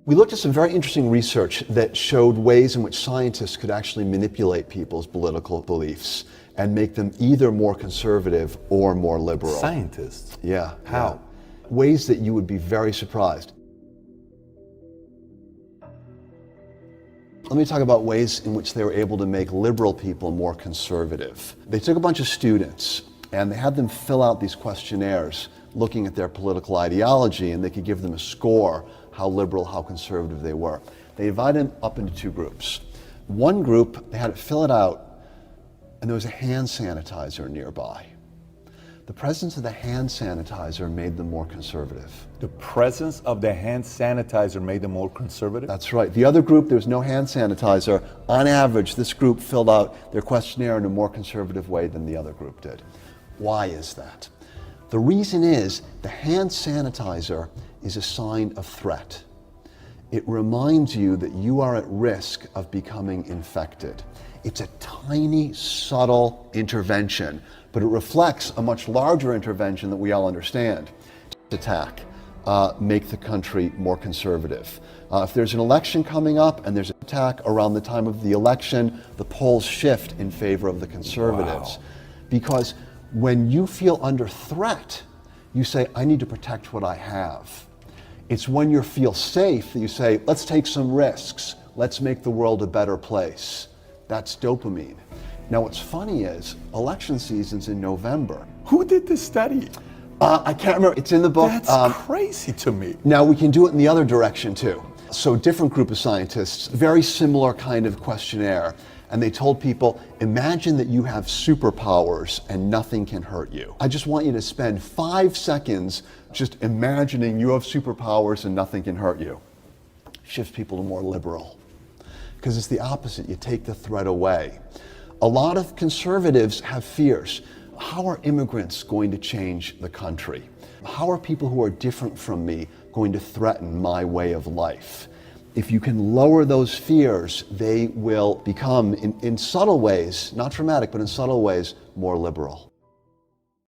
We looked at some very interesting research that showed ways in which scientists could actually manipulate people's political beliefs and make them either more conservative or more liberal. Scientists? Yeah. How? Yeah. Ways that you would be very surprised. Let me talk about ways in which they were able to make liberal people more conservative. They took a bunch of students and they had them fill out these questionnaires looking at their political ideology, and they could give them a score, how liberal, how conservative they were. They divided them up into two groups. One group, they had it fill it out, and there was a hand sanitizer nearby. The presence of the hand sanitizer made them more conservative. The presence of the hand sanitizer made them more conservative? That's right. The other group, there was no hand sanitizer. On average, this group filled out their questionnaire in a more conservative way than the other group did. Why is that? The reason is the hand sanitizer is a sign of threat. It reminds you that you are at risk of becoming infected. It's a tiny, subtle intervention, but it reflects a much larger intervention that we all understand. Attack, make the country more conservative. If there's an election coming up and there's an attack around the time of the election, the polls shift in favor of the conservatives. Wow. Because when you feel under threat, you say, I need to protect what I have. It's when you feel safe that you say, let's take some risks. Let's make the world a better place. That's dopamine. Now what's funny is, election season's in November. Who did this study? I can't remember, it's in the book. That's crazy to me. Now we can do it in the other direction too. So different group of scientists, very similar kind of questionnaire. And they told people, imagine that you have superpowers and nothing can hurt you. I just want you to spend 5 seconds just imagining you have superpowers and nothing can hurt you. Shifts people to more liberal. Because it's the opposite, you take the threat away. A lot of conservatives have fears. How are immigrants going to change the country? How are people who are different from me going to threaten my way of life? If you can lower those fears, they will become, in subtle ways, not dramatic, but in subtle ways, more liberal.